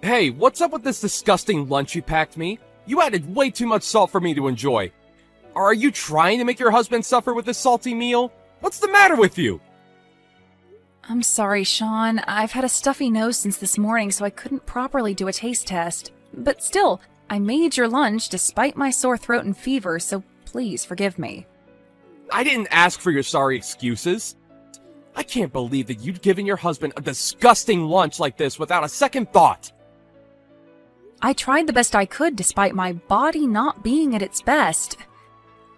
Hey, what's up with this disgusting lunch you packed me? You added way too much salt for me to enjoy. Are you trying to make your husband suffer with this salty meal? What's the matter with you? I'm sorry, Sean. I've had a stuffy nose since this morning, so I couldn't properly do a taste test. But still, I made your lunch despite my sore throat and fever, so please forgive me. I didn't ask for your sorry excuses. I can't believe that you'd given your husband a disgusting lunch like this without a second thought. I tried the best I could despite my body not being at its best.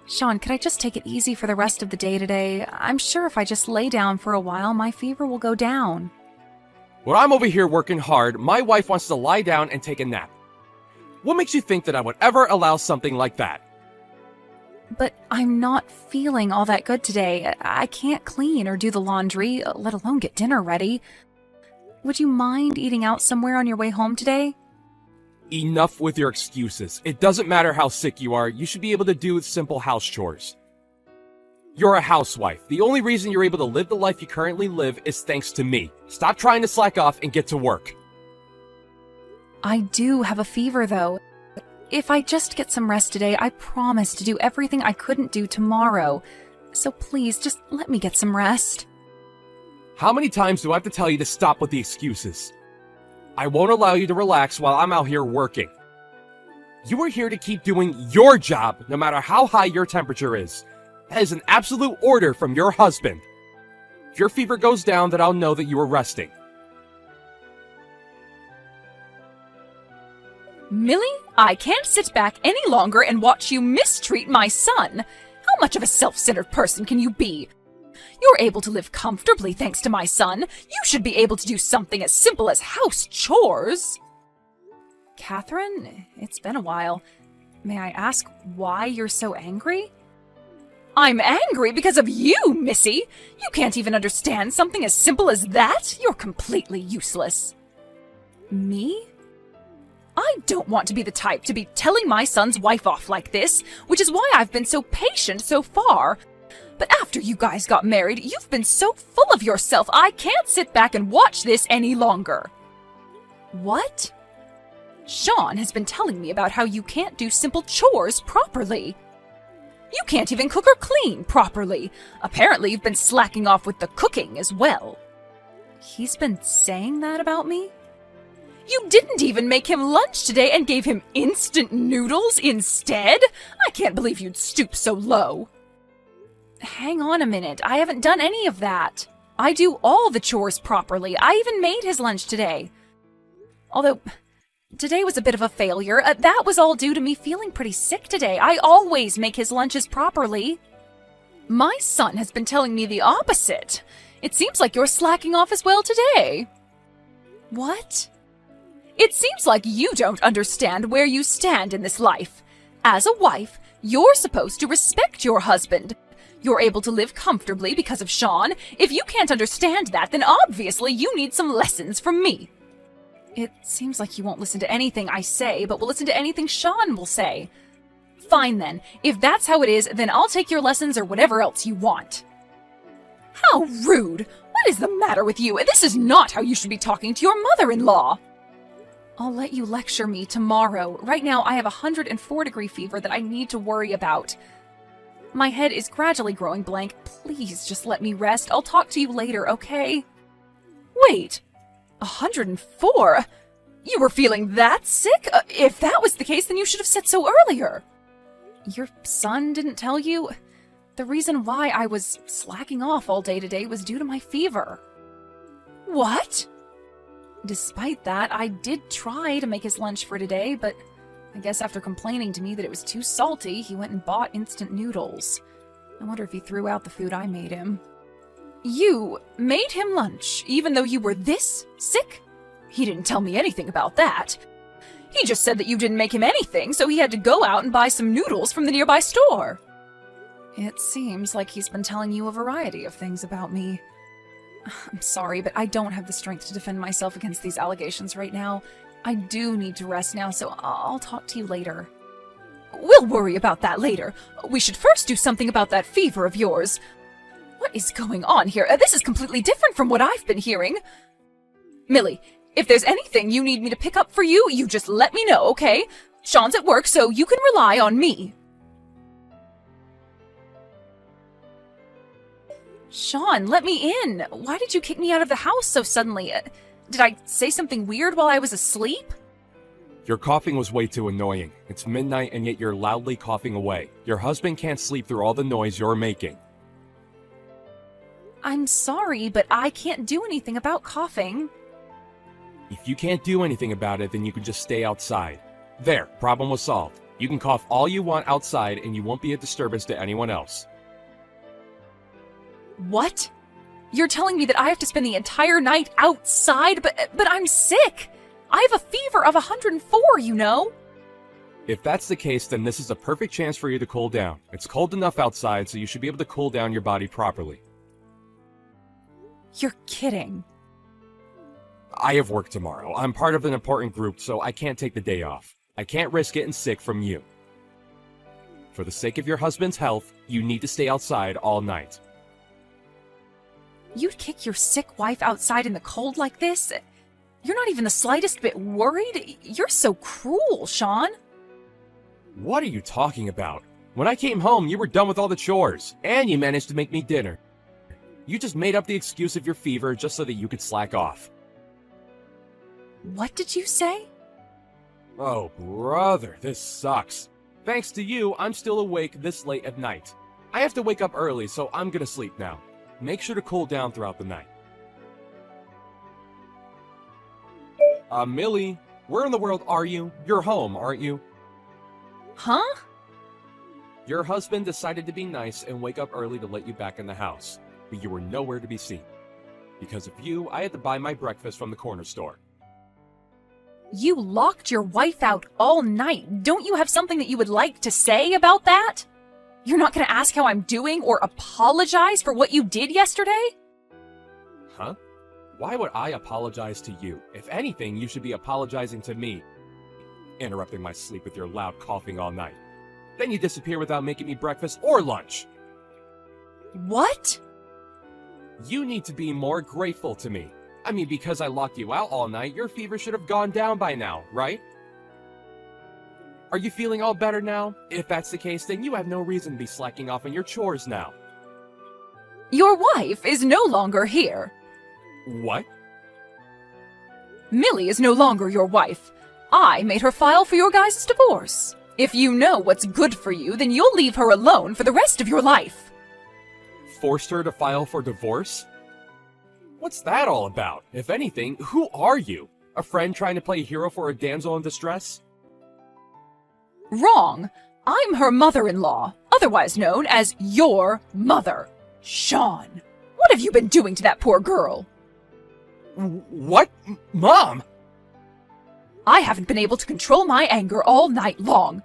Sean, could I just take it easy for the rest of the day today? I'm sure if I just lay down for a while, my fever will go down. When I'm over here working hard, my wife wants to lie down and take a nap. What makes you think that I would ever allow something like that? But I'm not feeling all that good today. I can't clean or do the laundry, let alone get dinner ready. Would you mind eating out somewhere on your way home today? Enough with your excuses. It doesn't matter how sick you are, you should be able to do simple house chores. You're a housewife. The only reason you're able to live the life you currently live is thanks to me. Stop trying to slack off and get to work. I do have a fever, though. If I just get some rest today, I promise to do everything I couldn't do tomorrow. So please, just let me get some rest. How many times do I have to tell you to stop with the excuses? I won't allow you to relax while I'm out here working. You are here to keep doing your job, no matter how high your temperature is. That is an absolute order from your husband. If your fever goes down, then I'll know that you are resting. Millie, I can't sit back any longer and watch you mistreat my son. How much of a self-centered person can you be? You're able to live comfortably thanks to my son. You should be able to do something as simple as house chores. Catherine, it's been a while. May I ask why you're so angry? I'm angry because of you, Missy. You can't even understand something as simple as that? You're completely useless. Me? I don't want to be the type to be telling my son's wife off like this, which is why I've been so patient so far. But after you guys got married, you've been so full of yourself, I can't sit back and watch this any longer. What? Sean has been telling me about how you can't do simple chores properly. You can't even cook or clean properly. Apparently, you've been slacking off with the cooking as well. He's been saying that about me? You didn't even make him lunch today and gave him instant noodles instead? I can't believe you'd stoop so low. Hang on a minute, I haven't done any of that. I do all the chores properly. I even made his lunch today. Although, today was a bit of a failure. That was all due to me feeling pretty sick today. I always make his lunches properly. My son has been telling me the opposite. It seems like you're slacking off as well today. What? It seems like you don't understand where you stand in this life. As a wife, you're supposed to respect your husband. You're able to live comfortably because of Sean. If you can't understand that, then obviously you need some lessons from me. It seems like you won't listen to anything I say, but will listen to anything Sean will say. Fine then. If that's how it is, then I'll take your lessons or whatever else you want. How rude! What is the matter with you? This is not how you should be talking to your mother-in-law. I'll let you lecture me tomorrow. Right now, I have a 104-degree fever that I need to worry about. My head is gradually growing blank. Please just let me rest. I'll talk to you later, okay? Wait, 104? You were feeling that sick? If that was the case, then you should have said so earlier. Your son didn't tell you? The reason why I was slacking off all day today was due to my fever. What? Despite that, I did try to make his lunch for today, but I guess after complaining to me that it was too salty, he went and bought instant noodles. I wonder if he threw out the food I made him. You made him lunch, even though you were this sick? He didn't tell me anything about that. He just said that you didn't make him anything, so he had to go out and buy some noodles from the nearby store. It seems like he's been telling you a variety of things about me. I'm sorry, but I don't have the strength to defend myself against these allegations right now. I do need to rest now, so I'll talk to you later. We'll worry about that later. We should first do something about that fever of yours. What is going on here? This is completely different from what I've been hearing. Millie, If there's anything you need me to pick up for you, you just let me know, okay? Sean's at work, so you can rely on me. Sean, let me in. Why did you kick me out of the house so suddenly? Did I say something weird while I was asleep? Your coughing was way too annoying. It's midnight and yet you're loudly coughing away. Your husband can't sleep through all the noise you're making. I'm sorry, but I can't do anything about coughing. If you can't do anything about it, then you can just stay outside. There, problem was solved. You can cough all you want outside and you won't be a disturbance to anyone else. What? You're telling me that I have to spend the entire night outside, but I'm sick. I have a fever of 104, you know. If that's the case, then this is a perfect chance for you to cool down. It's cold enough outside, so you should be able to cool down your body properly. You're kidding. I have work tomorrow. I'm part of an important group, so I can't take the day off. I can't risk getting sick from you. For the sake of your husband's health, you need to stay outside all night. You'd kick your sick wife outside in the cold like this? You're not even the slightest bit worried? You're so cruel, Sean. What are you talking about? When I came home, you were done with all the chores, and you managed to make me dinner. You just made up the excuse of your fever just so that you could slack off. What did you say? Oh, brother, this sucks. Thanks to you, I'm still awake this late at night. I have to wake up early, so I'm gonna sleep now. Make sure to cool down throughout the night. Millie, where in the world are you? You're home, aren't you? Huh? Your husband decided to be nice and wake up early to let you back in the house, but you were nowhere to be seen. Because of you, I had to buy my breakfast from the corner store. You locked your wife out all night. Don't you have something that you would like to say about that? You're not going to ask how I'm doing or apologize for what you did yesterday? Huh? Why would I apologize to you? If anything, you should be apologizing to me. Interrupting my sleep with your loud coughing all night. Then you disappear without making me breakfast or lunch. What? You need to be more grateful to me. I mean, because I locked you out all night, your fever should have gone down by now, right? Are you feeling all better now? If that's the case, then you have no reason to be slacking off on your chores now. Your wife is no longer here. What? Millie is no longer your wife. I made her file for your guys' divorce. If you know what's good for you, then you'll leave her alone for the rest of your life. Forced her to file for divorce? What's that all about? If anything, who are you? A friend trying to play hero for a damsel in distress? Wrong. I'm her mother-in-law, otherwise known as your mother. Sean, what have you been doing to that poor girl? What? Mom? I haven't been able to control my anger all night long.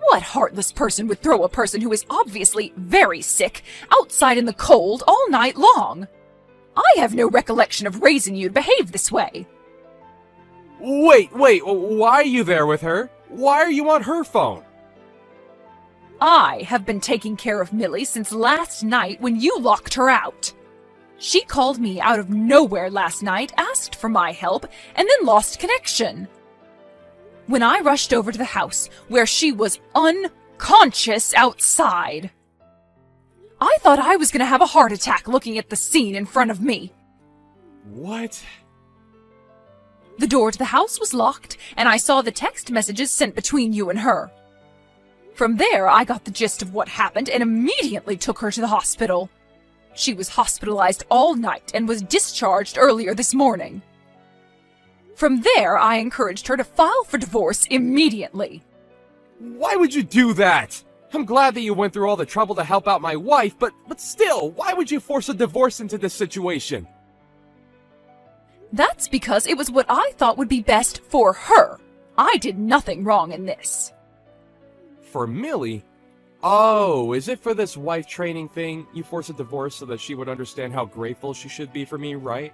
What heartless person would throw a person who is obviously very sick outside in the cold all night long? I have no recollection of raising you to behave this way. Wait, why are you there with her? Why are you on her phone? I have been taking care of Millie since last night when you locked her out. She called me out of nowhere last night, asked for my help, and then lost connection. When I rushed over to the house, where she was unconscious outside, I thought I was going to have a heart attack looking at the scene in front of me. What? The door to the house was locked, and I saw the text messages sent between you and her. From there, I got the gist of what happened and immediately took her to the hospital. She was hospitalized all night and was discharged earlier this morning. From there, I encouraged her to file for divorce immediately. Why would you do that? I'm glad that you went through all the trouble to help out my wife, but still, why would you force a divorce into this situation? That's because it was what I thought would be best for her. I did nothing wrong in this. For Millie? Oh, is it for this wife training thing? You forced a divorce so that she would understand how grateful she should be for me, right?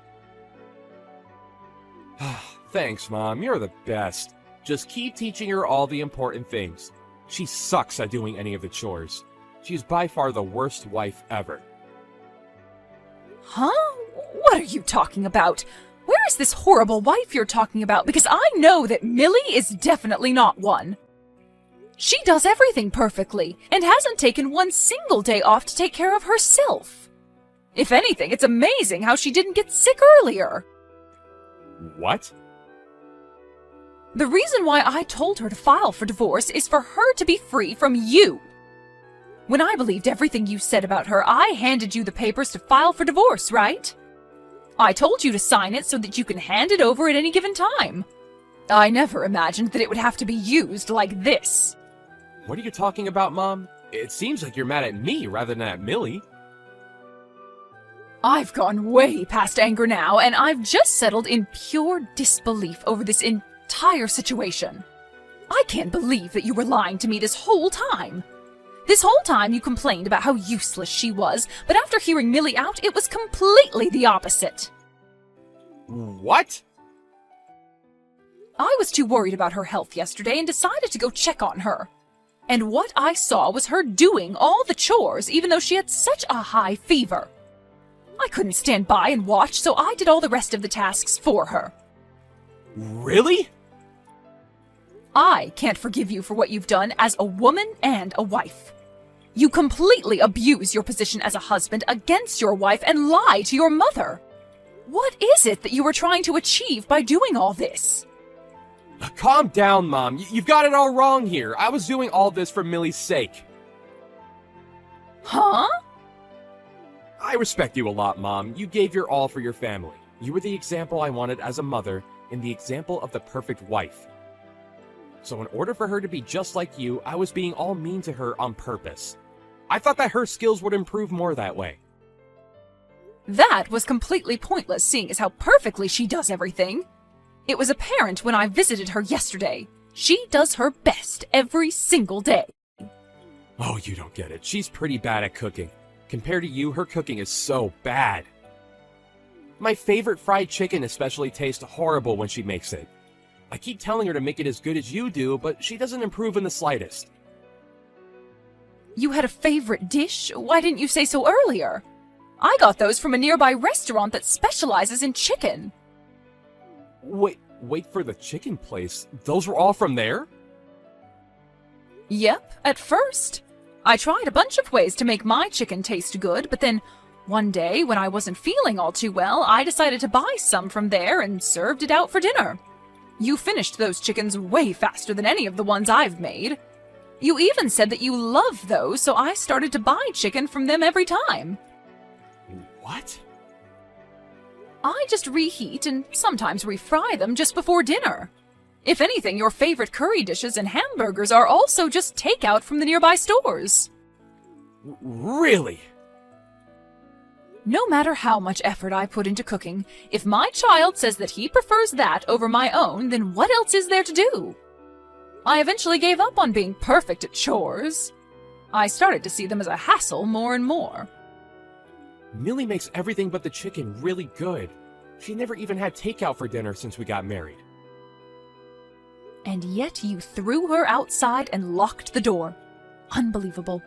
Thanks, Mom. You're the best. Just keep teaching her all the important things. She sucks at doing any of the chores. She's by far the worst wife ever. Huh? What are you talking about? Where is this horrible wife you're talking about? Because I know that Millie is definitely not one. She does everything perfectly and hasn't taken one single day off to take care of herself. If anything, it's amazing how she didn't get sick earlier. What? The reason why I told her to file for divorce is for her to be free from you. When I believed everything you said about her, I handed you the papers to file for divorce, right? I told you to sign it so that you can hand it over at any given time. I never imagined that it would have to be used like this. What are you talking about, Mom? It seems like you're mad at me rather than at Millie. I've gone way past anger now, and I've just settled in pure disbelief over this entire situation. I can't believe that you were lying to me this whole time. This whole time you complained about how useless she was, but after hearing Millie out, it was completely the opposite. What? I was too worried about her health yesterday and decided to go check on her. And what I saw was her doing all the chores even though she had such a high fever. I couldn't stand by and watch, so I did all the rest of the tasks for her. Really? I can't forgive you for what you've done as a woman and a wife. You completely abuse your position as a husband against your wife and lie to your mother. What is it that you were trying to achieve by doing all this? Calm down, Mom. You've got it all wrong here. I was doing all this for Millie's sake. Huh? I respect you a lot, Mom. You gave your all for your family. You were the example I wanted as a mother and the example of the perfect wife. So in order for her to be just like you, I was being all mean to her on purpose. I thought that her skills would improve more that way. That was completely pointless, seeing as how perfectly she does everything. It was apparent when I visited her yesterday. She does her best every single day. Oh, you don't get it. She's pretty bad at cooking. Compared to you, her cooking is so bad. My favorite fried chicken especially tastes horrible when she makes it. I keep telling her to make it as good as you do, but she doesn't improve in the slightest. You had a favorite dish? Why didn't you say so earlier? I got those from a nearby restaurant that specializes in chicken. Wait for the chicken place. Those were all from there? Yep, at first. I tried a bunch of ways to make my chicken taste good, but then one day when I wasn't feeling all too well, I decided to buy some from there and served it out for dinner. You finished those chickens way faster than any of the ones I've made. You even said that you love those, so I started to buy chicken from them every time. What? I just reheat and sometimes refry them just before dinner. If anything, your favorite curry dishes and hamburgers are also just takeout from the nearby stores. Really? No matter how much effort I put into cooking, if my child says that he prefers that over my own, then what else is there to do? I eventually gave up on being perfect at chores. I started to see them as a hassle more and more. Millie makes everything but the chicken really good. She never even had takeout for dinner since we got married. And yet you threw her outside and locked the door. Unbelievable.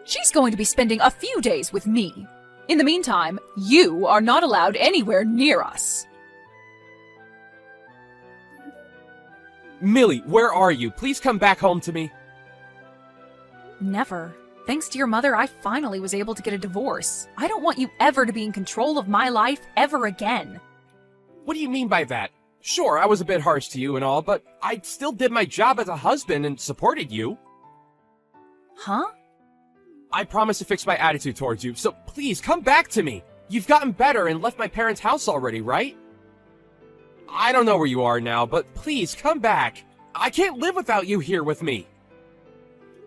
She's going to be spending a few days with me. In the meantime, you are not allowed anywhere near us. Millie, where are you? Please come back home to me. Never. Thanks to your mother, I finally was able to get a divorce. I don't want you ever to be in control of my life ever again. What do you mean by that? Sure, I was a bit harsh to you and all, but I still did my job as a husband and supported you. Huh? I promised to fix my attitude towards you, so please come back to me. You've gotten better and left my parents' house already, right? I don't know where you are now, but please come back. I can't live without you here with me.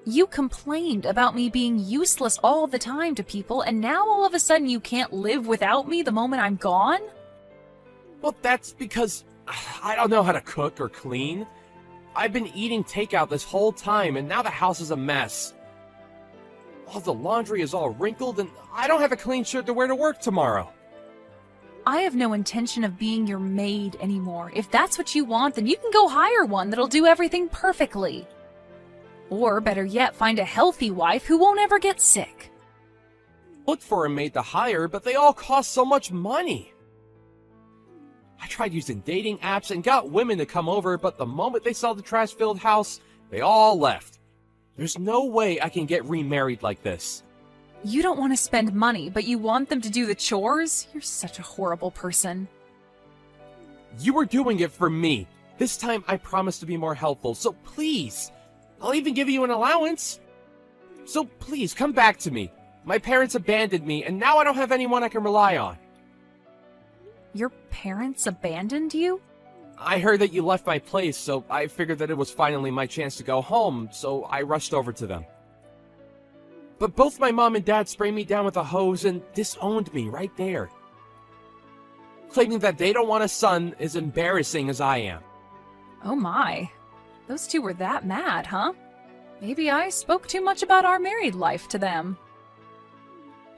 You complained about me being useless all the time to people, and now all of a sudden you can't live without me the moment I'm gone? Well, that's because I don't know how to cook or clean. I've been eating takeout this whole time, and now the house is a mess. All the laundry is all wrinkled, and I don't have a clean shirt to wear to work tomorrow. I have no intention of being your maid anymore. If that's what you want, then you can go hire one that'll do everything perfectly. Or, better yet, find a healthy wife who won't ever get sick. Looked for a maid to hire, but they all cost so much money. I tried using dating apps and got women to come over, but the moment they saw the trash-filled house, they all left. There's no way I can get remarried like this. You don't want to spend money, but you want them to do the chores? You're such a horrible person. You were doing it for me. This time I promise to be more helpful, so please. I'll even give you an allowance. So please, come back to me. My parents abandoned me, and now I don't have anyone I can rely on. Your parents abandoned you? I heard that you left my place, so I figured that it was finally my chance to go home, so I rushed over to them. But both my mom and dad sprayed me down with a hose and disowned me right there. Claiming that they don't want a son as embarrassing as I am. Oh my. Those two were that mad, huh? Maybe I spoke too much about our married life to them.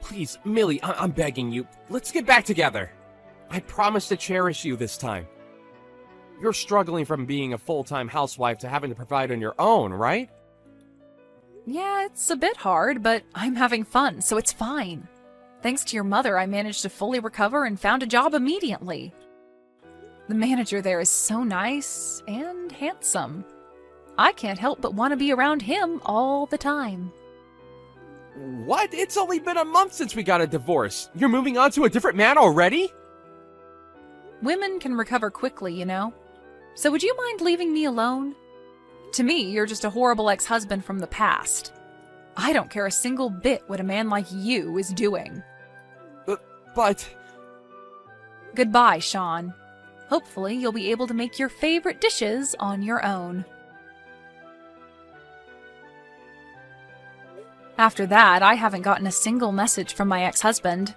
Please, Millie, I'm begging you. Let's get back together. I promise to cherish you this time. You're struggling from being a full-time housewife to having to provide on your own, right? Yeah, it's a bit hard, but I'm having fun, so it's fine. Thanks to your mother, I managed to fully recover and found a job immediately. The manager there is so nice and handsome. I can't help but want to be around him all the time. What? It's only been a month since we got a divorce. You're moving on to a different man already? Women can recover quickly, you know. So would you mind leaving me alone? To me, you're just a horrible ex-husband from the past. I don't care a single bit what a man like you is doing. But... Goodbye, Sean. Hopefully, you'll be able to make your favorite dishes on your own. After that, I haven't gotten a single message from my ex-husband.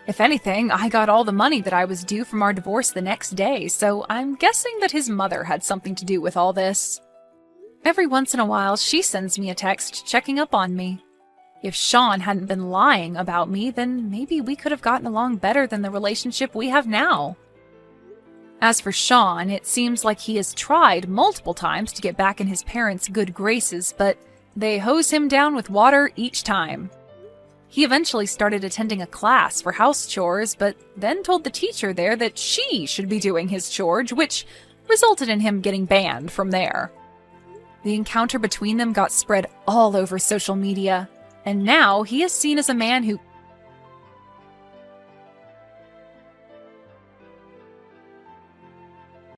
If anything, I got all the money that I was due from our divorce the next day, so I'm guessing that his mother had something to do with all this. Every once in a while, she sends me a text checking up on me. If Sean hadn't been lying about me, then maybe we could have gotten along better than the relationship we have now. As for Sean, it seems like he has tried multiple times to get back in his parents' good graces, but they hose him down with water each time. He eventually started attending a class for house chores, but then told the teacher there that she should be doing his chores, which resulted in him getting banned from there. The encounter between them got spread all over social media, and now he is seen as a man who